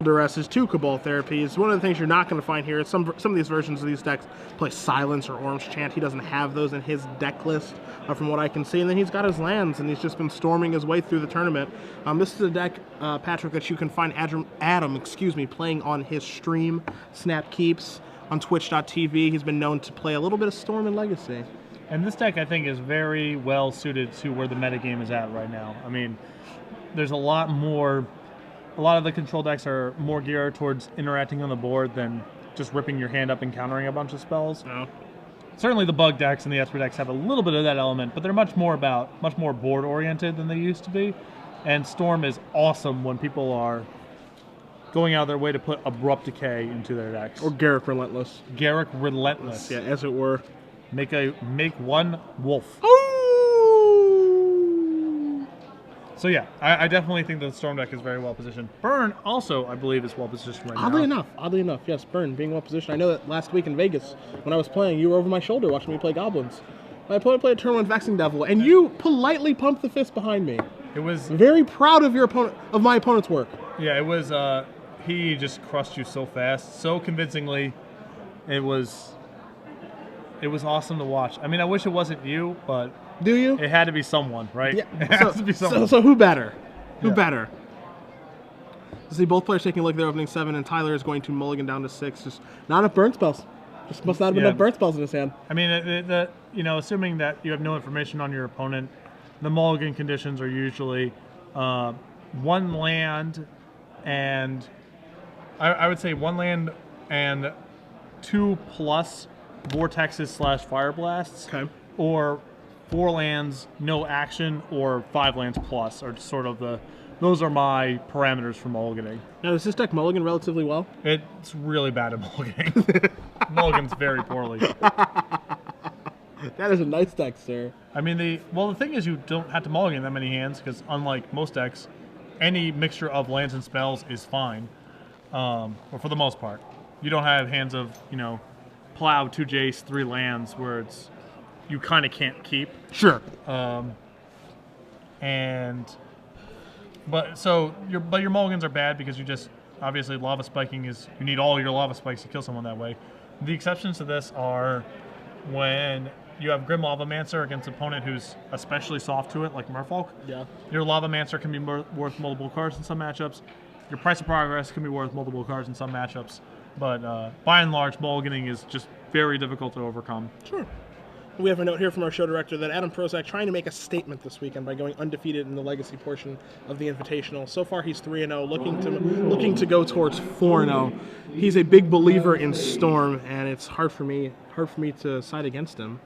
Duresses, 2 Cabal Therapies. One of the things you're not going to find here is some of these versions of these decks play Silence or Orange Chant. He doesn't have those in his deck list, from what I can see. And then he's got his lands, and he's just been storming his way through the tournament. This is a deck, Patrick, that you can find Adam playing on his stream, Snap Keeps, on Twitch.tv. He's been known to play a little bit of Storm and Legacy. And this deck, I think, is very well suited to where the metagame is at right now. I mean, there's a lot of the control decks are more geared towards interacting on the board than just ripping your hand up and countering a bunch of spells. Oh. Certainly the bug decks and the Esper decks have a little bit of that element, but they're much more board oriented than they used to be. And Storm is awesome when people are going out of their way to put Abrupt Decay into their decks. Or Garruk Relentless. Garruk Relentless. Yeah, as it were. Make one wolf. So yeah, I definitely think the Storm deck is very well positioned. Burn also, I believe, is well positioned right now. Oddly enough, yes, Burn being well positioned. I know that last week in Vegas, when I was playing, you were over my shoulder watching me play Goblins. My opponent played a turn 1 Vexing Devil, and you politely pumped the fist behind me. It was very proud of my opponent's work. Yeah, it was. He just crushed you so fast, so convincingly. It was awesome to watch. I mean, I wish it wasn't you, but do you? It had to be someone, right? Yeah. It has to be someone. So who better? Who better? See, both players taking a look at their opening 7, and Tyler is going to mulligan down to 6. Just not enough burn spells. Just must not have enough burn spells in his hand. I mean, assuming that you have no information on your opponent, the mulligan conditions are usually 1 land and I would say 1 land and 2+ vortexes / fire blasts. Okay. Or 4 lands, no action, or 5 lands plus are sort of those are my parameters for mulliganing. Now, does this deck mulligan relatively well? It's really bad at mulliganing. Mulligans very poorly. That is a nice deck, sir. I mean, the thing is you don't have to mulligan that many hands, because unlike most decks, any mixture of lands and spells is fine, or for the most part. You don't have hands of, Plow, 2 Jace, 3 lands, where you kind of can't keep. Sure. But your mulligans are bad because you just, obviously lava spiking you need all your lava spikes to kill someone that way. The exceptions to this are when you have Grim Lavamancer against an opponent who's especially soft to it, like Merfolk. Yeah. Your Lavamancer can be worth multiple cards in some matchups. Your Price of Progress can be worth multiple cards in some matchups. But by and large, mulliganing is just very difficult to overcome. Sure. We have a note here from our show director that Adam Prosak trying to make a statement this weekend by going undefeated in the legacy portion of the Invitational. So far, he's 3-0, looking to go towards 4-0. He's a big believer in Storm, and it's hard for me to side against him.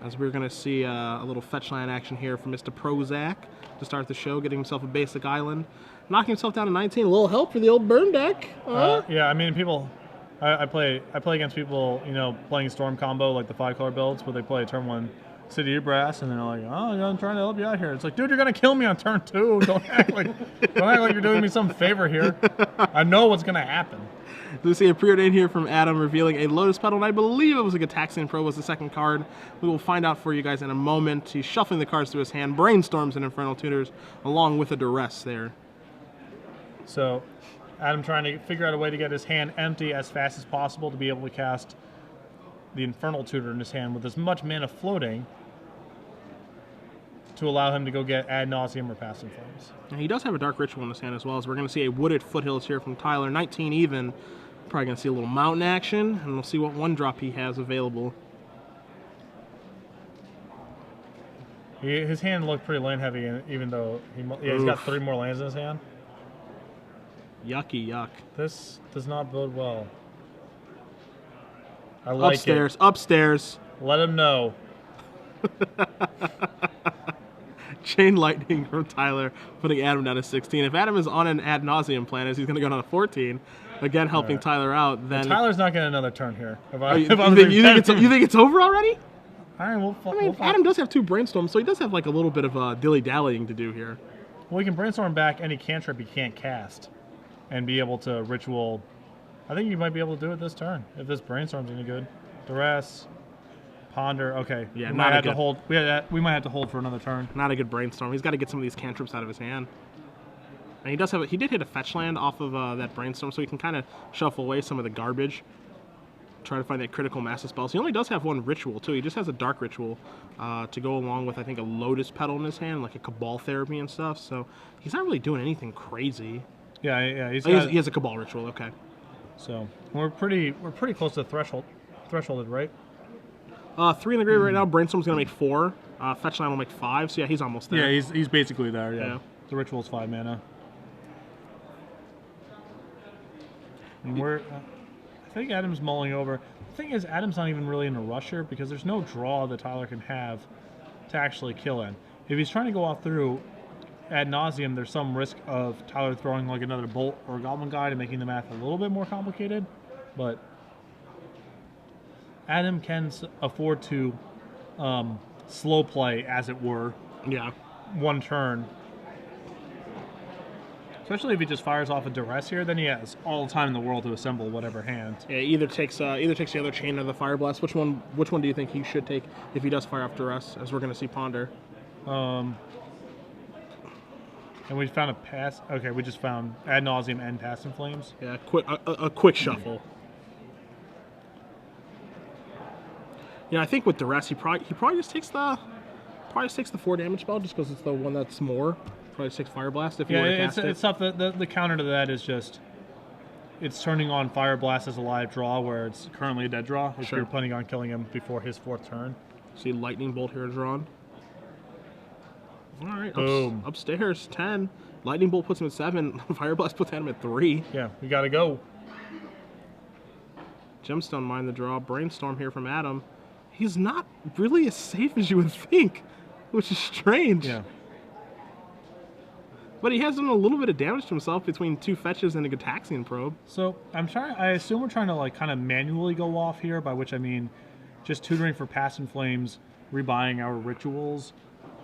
As we're going to see a little fetch land action here from Mr. Prosak to start the show, getting himself a basic island, knocking himself down to 19. A little help for the old burn deck. Yeah, I mean, I play against people, playing Storm combo, like the 5-color builds, where they play turn 1 City of Brass, and they're like, oh, I'm trying to help you out here. It's like, dude, you're going to kill me on turn 2. Don't act like you're doing me some favor here. I know what's going to happen. We see a preordained here from Adam revealing a Lotus Petal, and I believe it was a Gataxian Pro was the second card. We will find out for you guys in a moment. He's shuffling the cards to his hand, Brainstorms and Infernal Tutors, along with a Duress there. So, Adam trying to figure out a way to get his hand empty as fast as possible to be able to cast the Infernal Tutor in his hand with as much mana floating to allow him to go get Ad Nauseam or Passive Flames. And he does have a Dark Ritual in his hand as well, as we're going to see a Wooded Foothills here from Tyler, 19 even. Probably going to see a little mountain action, and we'll see what 1-drop he has available. His hand looked pretty land heavy, even though he's got 3 more lands in his hand. Yucky yuck. This does not bode well. I like it. Upstairs. Let him know. Chain Lightning from Tyler, putting Adam down to 16. If Adam is on an Ad Nauseam plan, as he's going to go down to 14, again helping Tyler out, then... Well, Tyler's not getting another turn here. You think it's over already? All right, Adam does have 2 Brainstorms, so he does have like a little bit of dilly-dallying to do here. Well, he can Brainstorm back any cantrip he can't cast and be able to Ritual. I think you might be able to do it this turn if this Brainstorm's any good. Duress, Ponder. Okay, yeah, we might have to hold. We might have to hold for another turn. Not a good Brainstorm. He's got to get some of these cantrips out of his hand. And he did hit a fetch land off of that Brainstorm, so he can kind of shuffle away some of the garbage. Try to find that critical mass of spells. He only does have one ritual too. He just has a dark ritual to go along with, I think, a Lotus Petal in his hand, like a Cabal Therapy and stuff. So he's not really doing anything crazy. Yeah. He has a Cabal ritual. Okay. So we're pretty close to the thresholded, right? 3 in the grave right now. Brainstorm's gonna make 4. Fetch line will make 5. So yeah, he's almost there. Yeah, he's basically there. Yeah. Yeah. The ritual's 5 mana. And I think Adam's mulling over. The thing is, Adam's not even really in a rush here because there's no draw that Tyler can have to actually kill in. If he's trying to go off through ad nauseum, there's some risk of Tyler throwing like another bolt or a goblin guide and making the math a little bit more complicated. But Adam can afford to slow play, as it were. Yeah. One turn. Especially if he just fires off a duress here, then he has all the time in the world to assemble whatever hand. Yeah, either takes the other chain or the fire blast. Which one do you think he should take if he does fire off duress, as we're going to see ponder? And we found a pass. Okay, we just found ad nauseum and pass in flames. Yeah, a quick shuffle. Yeah, I think with duress he probably just takes the 4 damage spell just because it's the one that's more. Probably just takes fire blast if you want to cast it. It's tough. The counter to that is just it's turning on fire blast as a live draw where it's currently a dead draw. If you're planning on killing him before his 4th turn. See lightning bolt here drawn. All right, boom. Upstairs 10. Lightning bolt puts him at 7. Fire blast puts him at 3. Yeah, we gotta go. Gemstone mine the draw. Brainstorm here from Adam. He's not really as safe as you would think, which is strange. Yeah. But he has done a little bit of damage to himself between 2 fetches and a Gataxian probe. So I assume we're trying to like kind of manually go off here, by which I mean just tutoring for Pass and Flames, rebuying our rituals,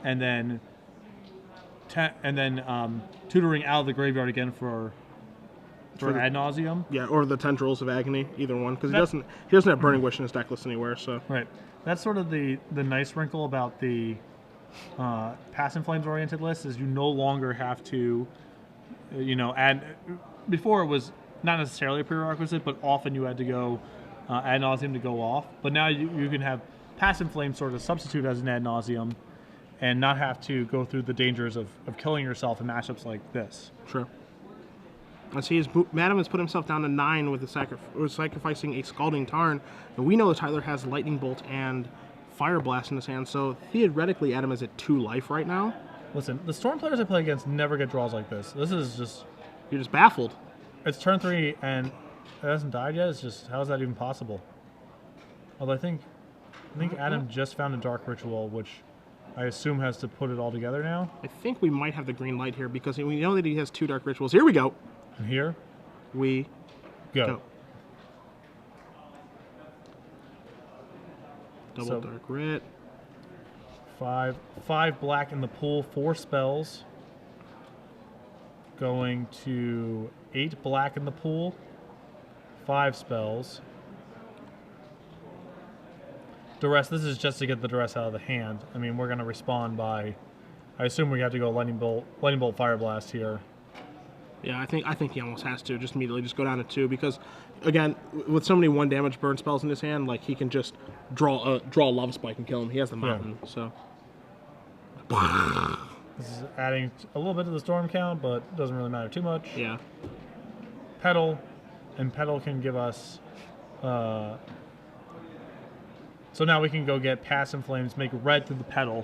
and then tutoring out of the graveyard again for ad nauseum. Yeah, or the Tendrils of Agony, either one, because he doesn't have Burning Wish in his deck list anywhere. So right, that's sort of the nice wrinkle about the Pass and Flames oriented list is you no longer have to, add. Before it was not necessarily a prerequisite, but often you had to go ad nauseum to go off. But now you can have Pass and Flames sort of substitute as an ad nauseum, and not have to go through the dangers of killing yourself in matchups like this. Sure. I see Madam has put himself down to 9 with sacrificing a Scalding Tarn, and we know that Tyler has Lightning Bolt and Fire Blast in his hand, so theoretically Adam is at 2 life right now. Listen, the Storm players I play against never get draws like this. This is just... You're just baffled. It's turn 3 and it hasn't died yet. It's just, how is that even possible? Although I think Adam just found a Dark Ritual, which I assume has to put it all together now. I think we might have the green light here because we know that he has 2 Dark Rituals. Here we go. And here we go. Double Dark Rit. 5 black in the pool, 4 spells. Going to 8 black in the pool, 5 spells. Duress, this is just to get the Duress out of the hand. I mean, we're going to respond by, I assume we have to go Lightning Bolt, Fire Blast here. Yeah, I think he almost has to just immediately just go down to 2 because, again, with so many 1 damage burn spells in his hand, like he can just draw a Lava Spike and kill him. He has the mountain, so. This is adding a little bit to the storm count, but doesn't really matter too much. Yeah. Petal, and Petal can give us. So now we can go get Pass and Flames, make red through the Petal,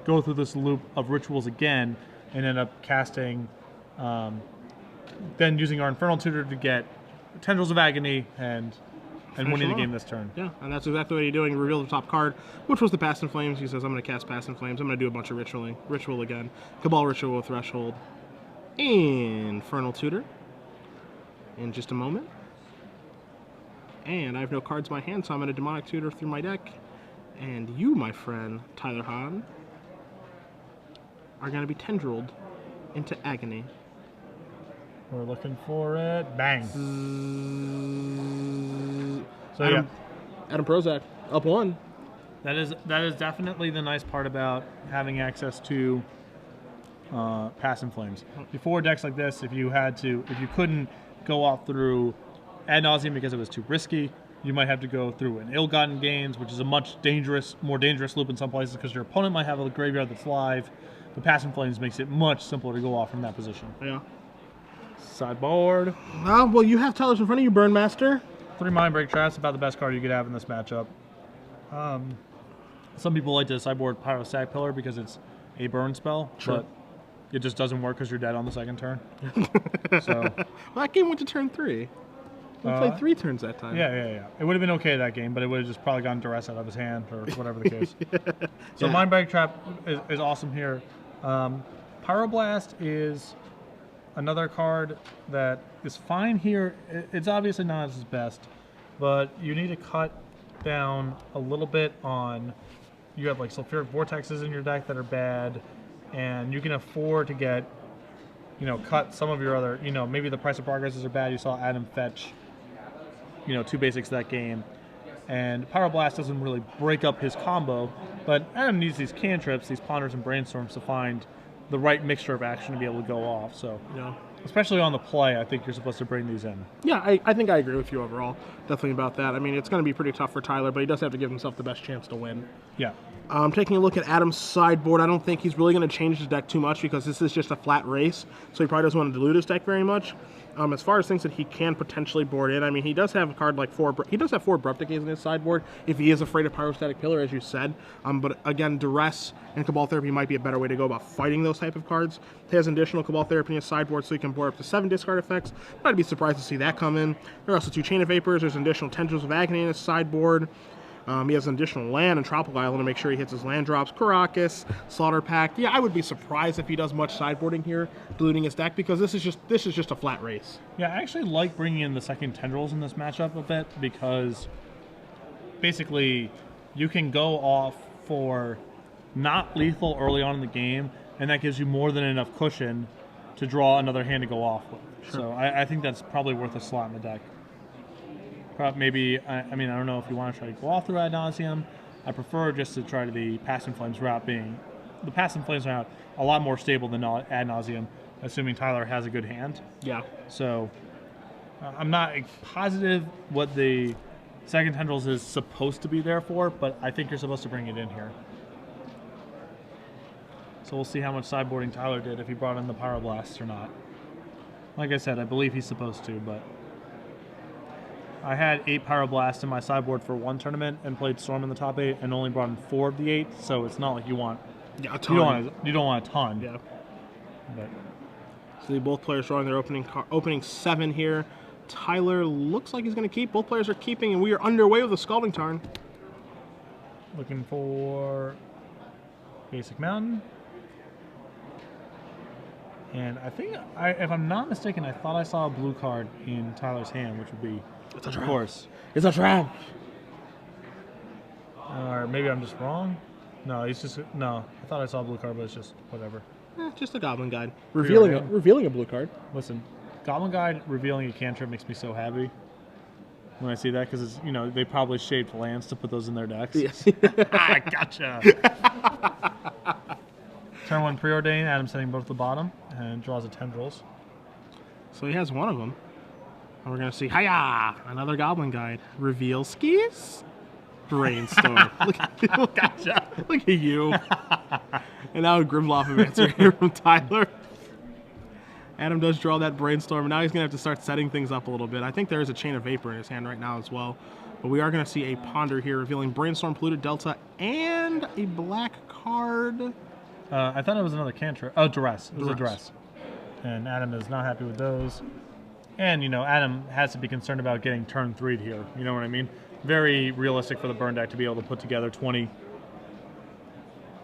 go through this loop of rituals again, and end up casting. Then using our Infernal Tutor to get Tendrils of Agony and winning the game this turn. Yeah, and that's exactly what he's doing. He revealed the top card, which was the Pass and Flames. He says, I'm going to cast Pass and Flames. I'm going to do a bunch of ritual again. Cabal Ritual Threshold. Infernal Tutor. In just a moment. And I have no cards in my hand, so I'm going to Demonic Tutor through my deck. And you, my friend, Tyler Hahn, are going to be tendrilled into Agony. We're looking for it. Bang. So Adam Prosak, up 1. That is definitely the nice part about having access to Passing Flames. Before decks like this, if you couldn't go off through Ad Nauseam because it was too risky, you might have to go through an Ill-Gotten Gains, which is a much more dangerous loop in some places because your opponent might have a graveyard that's live. The Passing Flames makes it much simpler to go off from that position. Yeah. Sideboard. Well, you have Tyler's in front of you, Burnmaster. 3 Mind Break Traps, about the best card you could have in this matchup. Some people like to sideboard Prosak Pillar because it's a burn spell, but it just doesn't work because you're dead on the second turn. So, well, that game went to turn 3. We played 3 turns that time. Yeah. It would have been okay that game, but it would have just probably gotten duress out of his hand or whatever the case. So Mind Break Trap is awesome here. Pyroblast is another card that is fine here. It's obviously not his best, but you need to cut down a little bit on. You have like Sulfuric Vortexes in your deck that are bad, and you can afford to get, cut some of your other, maybe the Price of Progresses are bad. You saw Adam fetch, 2 basics that game, and Pyroblast doesn't really break up his combo, but Adam needs these cantrips, these Ponders and Brainstorms to find the right mixture of action to be able to go off. So, especially on the play, I think you're supposed to bring these in. Yeah, I think I agree with you overall. Definitely about that. I mean, it's going to be pretty tough for Tyler, but he does have to give himself the best chance to win. Yeah. Taking a look at Adam's sideboard, I don't think he's really going to change his deck too much because this is just a flat race, so he probably doesn't want to dilute his deck very much. As far as things that he can potentially board in, I mean, he does have a card like 4. He does have 4 Abrupt Decays in his sideboard if he is afraid of Pyrostatic Pillar, as you said. But again, Duress and Cabal Therapy might be a better way to go about fighting those type of cards. He has additional Cabal Therapy in his sideboard, so he can board up to 7 discard effects. I'd be surprised to see that come in. There are also 2 Chain of Vapors. There's an additional Tendrils of Agony in his sideboard. He has an additional land and Tropical Island to make sure he hits his land drops. Karakas, Slaughter Pact. Yeah, I would be surprised if he does much sideboarding here, diluting his deck, because this is just a flat race. Yeah, I actually like bringing in the second Tendrils in this matchup a bit because basically you can go off for not lethal early on in the game, and that gives you more than enough cushion to draw another hand to go off with. Sure. So I think that's probably worth a slot in the deck. Maybe, I mean, I don't know if you want to try to go off through Ad Nauseam. I prefer just to try to the Passing Flames route, being the Passing Flames route a lot more stable than Ad Nauseam, assuming Tyler has a good hand. Yeah. So I'm not positive what the second Tendrils is supposed to be there for, but I think you're supposed to bring it in here. So we'll see how much sideboarding Tyler did, if he brought in the Pyroblast or not. Like I said, I believe he's supposed to, but I had 8 Pyroblasts in my sideboard for 1 tournament and played Storm in the top 8 and only brought in 4 of the 8, so it's not like you want a ton. You don't want a ton. Yeah. But so both players drawing their opening 7 here. Tyler looks like he's going to keep. Both players are keeping, and we are underway with the Scalding Tarn. Looking for Basic Mountain. And I think, if I'm not mistaken, I thought I saw a blue card in Tyler's hand, which would be, of course. It's a trap. Or maybe I'm just wrong. No, I thought I saw a blue card, but it's just whatever. Just a Goblin Guide. Revealing a blue card. Listen, Goblin Guide revealing a cantrip makes me so happy when I see that, because it's, they probably shaped lands to put those in their decks. Yes. Gotcha. Turn 1 Preordain, Adam setting both the bottom, and draws a Tendrils. So he has one of them. And we're going to see, hiya! Another Goblin Guide. Reveal skis? Brainstorm. Gotcha. Look at you. And now a Grimloff of answer here from Tyler. Adam does draw that Brainstorm, and now he's going to have to start setting things up a little bit. I think there is a Chain of Vapor in his hand right now as well. But we are going to see a Ponder here, revealing Brainstorm, Polluted Delta, and a black card. I thought it was another cantrip. Oh, Duress. It was a Duress. And Adam is not happy with those. And, Adam has to be concerned about getting turn 3'd here. You know what I mean? Very realistic for the burn deck to be able to put together 20.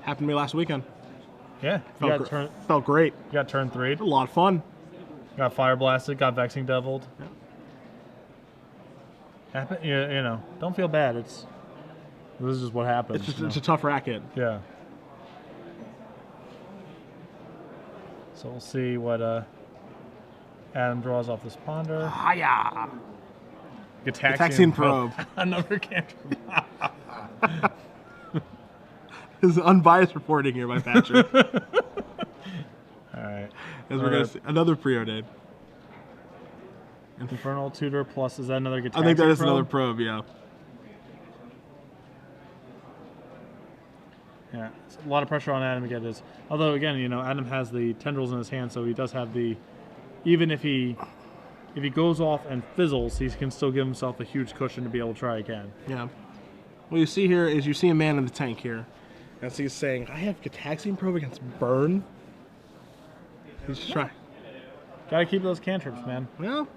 Happened to me last weekend. Yeah. Felt great. You got turn 3'd. A lot of fun. Got Fire Blasted, got Vexing Deviled. Yeah. Don't feel bad. This is just what happens. It's a tough racket. Yeah. So we'll see what Adam draws off this Ponder. Hiya! Gataxian Probe. Another cantrip. This is unbiased reporting here by Patrick. As we're gonna see another preordained. Infernal Tutor plus, is that another Gataxian I think that is probe? another probe, yeah. Yeah, it's a lot of pressure on Adam to get this. Although, again, you know, Adam has the tendrils in his hand, so he does have the... Even if he goes off and fizzles, he can still give himself a huge cushion to be able to try again. Yeah. What you see here is you see a man in the tank here. As he's saying, I have Gataxian probe against Burn. He's just trying. Gotta keep those cantrips, man. Well,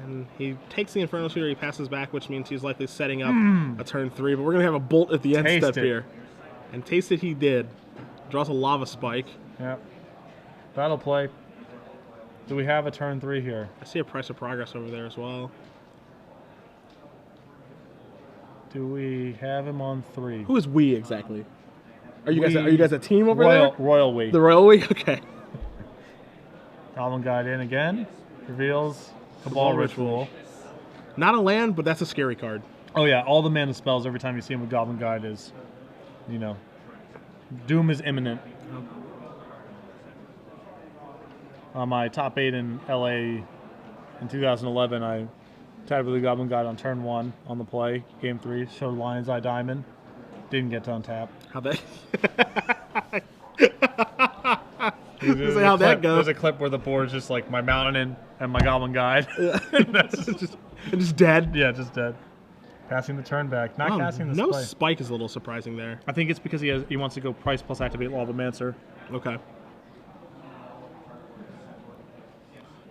and he takes the Infernal Tutor, he passes back, which means he's likely setting up a turn 3, but we're going to have a bolt at the end Taste step it. here. And taste it he did. Draws a Lava Spike. Yep. Battle play. Do we have a turn 3 here? I see a Price of Progress over there as well. Do we have him on 3? Who is we exactly? Are you guys a team over there? Royal We. The Royal We? Okay. Goblin Guide in again. Reveals Cabal Ritual. Not a land, but that's a scary card. Oh yeah, all the mana spells every time you see him with Goblin Guide is, you know, doom is imminent. My top 8 in LA in 2011, I tied with the Goblin Guide on turn 1 on the play. Game 3, showed Lion's Eye Diamond. Didn't get to untap. How that? How that goes. There's a clip where the board's just like my Mountain and my Goblin Guide. That's just dead. Yeah, just dead. Passing the turn back, not casting the no play. spike is a little surprising there. I think it's because he wants to go price plus activate Lavamancer. Okay.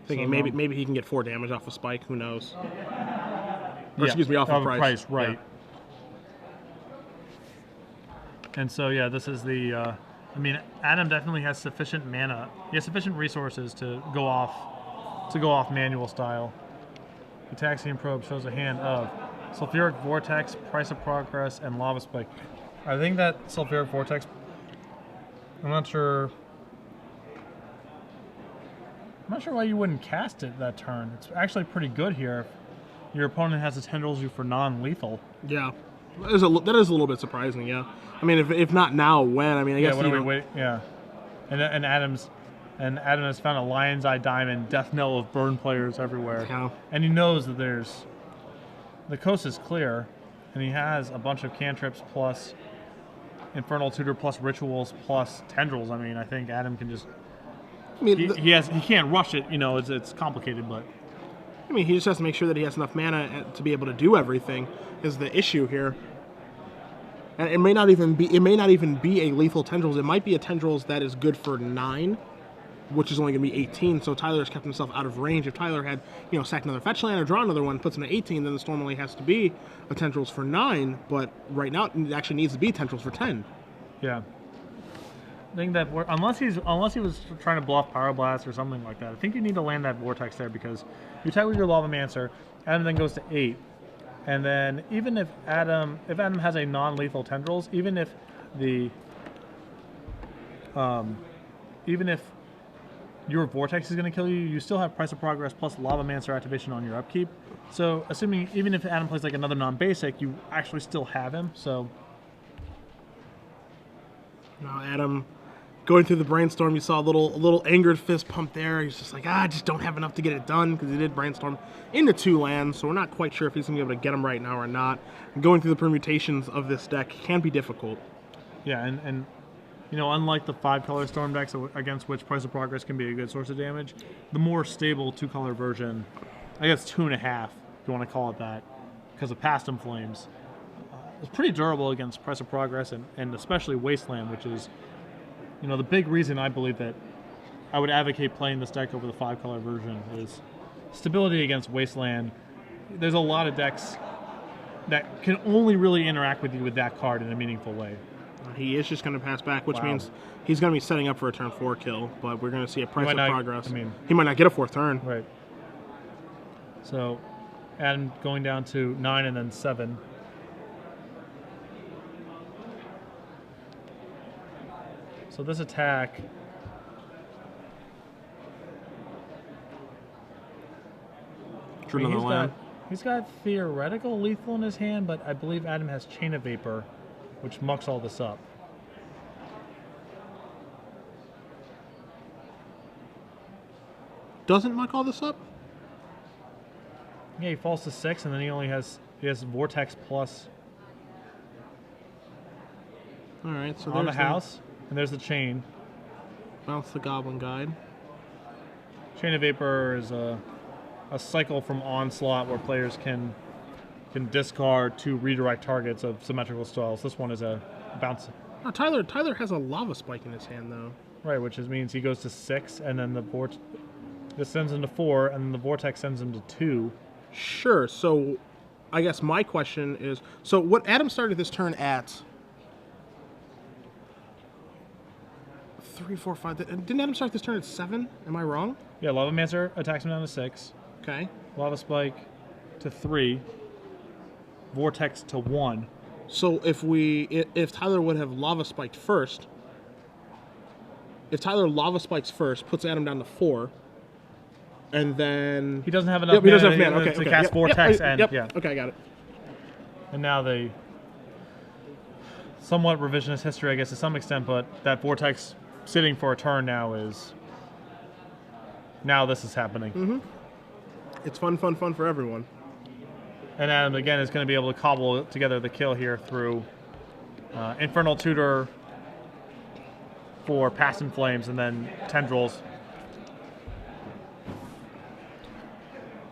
Thinking So, maybe he can get 4 damage off of spike. Who knows? Or Yeah, excuse me, off of price. Right. Yeah. And so yeah, this is the. I mean, Adam definitely has sufficient mana. He has sufficient resources to go off manual style. The Gataxian Probe shows a hand of Sulfuric Vortex, Price of Progress, and Lava Spike. I think that Sulfuric Vortex. I'm not sure why you wouldn't cast it that turn. It's actually pretty good here. Your opponent has to tendrils you for non-lethal. Yeah, that is a little bit surprising. Yeah, I mean, if not now, when? I mean, I guess. When are we wait? Yeah, and Adam has found a Lion's Eye Diamond, death knell of burn players everywhere. Yeah. And he knows that the coast is clear, and he has a bunch of cantrips plus Infernal Tutor plus rituals plus tendrils. I mean, I think Adam can just. I mean, he can't rush it. You know, it's complicated, but. I mean, he just has to make sure that he has enough mana to be able to do everything. Is the issue here? And it may not even be a lethal tendrils. It might be a tendrils that is good for 9, which is only going to be 18. So Tyler's kept himself out of range. If Tyler had, sacked another fetch land or draw another one, puts him at 18, then this normally has to be a tendrils for 9. But right now, it actually needs to be tendrils for 10. Yeah. I think that unless he was trying to bluff Pyroblast or something like that, I think you need to land that Vortex there because you tag with your Lavamancer, Adam then goes to 8, and then even if Adam has a non-lethal tendrils, even if your Vortex is going to kill you, you still have Price of Progress plus Lavamancer activation on your upkeep. So assuming even if Adam plays like another non-basic, you actually still have him. So now Adam. Going through the brainstorm, you saw a little angered fist pump there. He's just like, I just don't have enough to get it done because he did brainstorm into 2 lands, so we're not quite sure if he's going to be able to get them right now or not. And going through the permutations of this deck can be difficult. Yeah, and unlike the 5-color Storm decks against which Price of Progress can be a good source of damage, the more stable 2-color version, I guess 2.5, if you want to call it that, because of Past and Flames, is pretty durable against Price of Progress and especially Wasteland, which is the big reason I believe that I would advocate playing this deck over the 5-color version is stability against Wasteland. There's a lot of decks that can only really interact with you with that card in a meaningful way. He is just going to pass back, which means he's going to be setting up for a turn 4 kill, but we're going to see a Price of Progress. He might not get a 4th turn. Right. So, Adam going down to 9 and then 7. So this attack, he's got theoretical lethal in his hand, but I believe Adam has Chain of Vapor, which mucks all this up. doesn't muck all this up? Yeah, he falls to 6, and then he has Vortex Plus All right, so on the there's house, and there's the chain. Bounce the Goblin Guide. Chain of Vapor is a cycle from Onslaught where players can discard 2 redirect targets of symmetrical spells. This one is a bounce. Oh, Tyler has a Lava Spike in his hand, though. Right, which means he goes to 6, and then this sends him to 4, and then the Vortex sends him to 2. Sure, so I guess my question is, so what Adam started this turn at 3, 4, 5. Didn't Adam start this turn at 7? Am I wrong? Yeah, Lava Mancer attacks him down to 6. Okay. Lava Spike to 3. Vortex to 1. So if Tyler would have Lava Spiked first, if Tyler Lava Spikes first, puts Adam down to 4, and then He doesn't have enough he doesn't have mana mana. Okay, to cast Vortex and yeah. Okay, I got it. And now the somewhat revisionist history, I guess, to some extent, but that Vortex sitting for a turn now is... Now this is happening. Mm-hmm. It's fun for everyone. And Adam, again, is going to be able to cobble together the kill here through Infernal Tutor for Past in Flames and then Tendrils.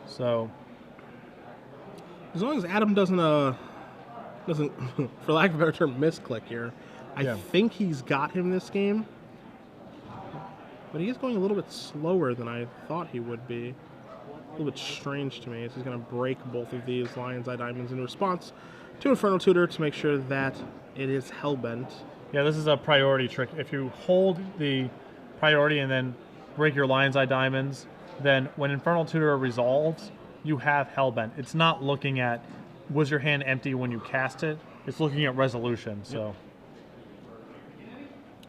So... As long as Adam doesn't, for lack of a better term, misclick here, I think he's got him this game. But he is going a little bit slower than I thought he would be. A little bit strange to me. So he's going to break both of these Lion's Eye Diamonds in response to Infernal Tutor to make sure that it is Hellbent. Yeah, this is a priority trick. If you hold the priority and then break your Lion's Eye Diamonds, then when Infernal Tutor resolves, you have Hellbent. It's not looking at, was your hand empty when you cast it? It's looking at resolution, so...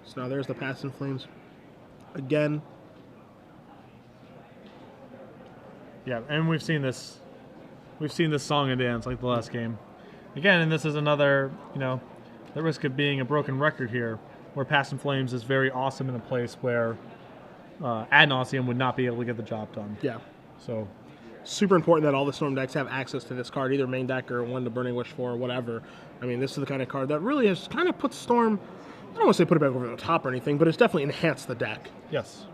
So now there's the Past in Flames. Again. Yeah, and we've seen this song and dance like the last game. Again, and this is another, the risk of being a broken record here, where Past in Flames is very awesome in a place where Ad Nauseam would not be able to get the job done. Yeah. So... Super important that all the Storm decks have access to this card, either main deck or one to Burning Wish for, or whatever. I mean, this is the kind of card that really has kind of put Storm, I don't want to say put it back over the top or anything, but it's definitely enhanced the deck. Yes.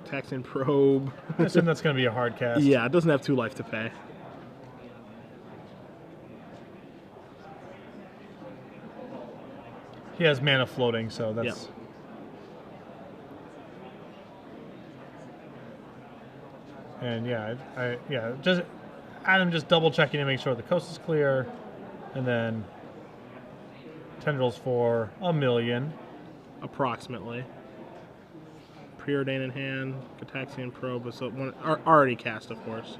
Taxian Probe. I assume that's going to be a hard cast. Yeah, it doesn't have 2 life to pay. He has mana floating, so that's... Yep. And just Adam just double checking to make sure the coast is clear, and then Tendrils for 1 million, approximately. Preordain in hand, Cataxian Probe, so one already cast, of course.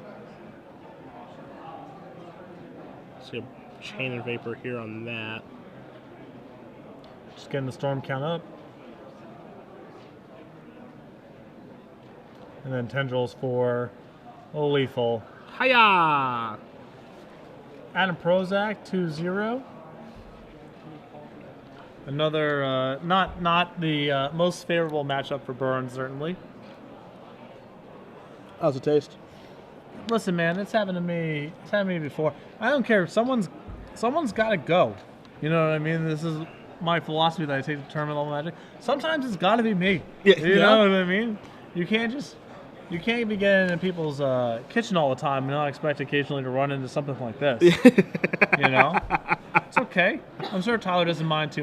See a Chain and Vapor here on that. Just getting the storm count up. And then Tendrils for a lethal. Hiya! Adam Prosak 2-0. Another not the most favorable matchup for Burns, certainly. How's it taste? Listen, man, it's happened to me. It's happened to me before. I don't care. Someone's got to go. You know what I mean? This is my philosophy that I take to tournament level Magic. Sometimes it's got to be me. Yeah, you know what I mean? You can't be getting in people's kitchen all the time and not expect occasionally to run into something like this. You know? It's okay. I'm sure Tyler doesn't mind too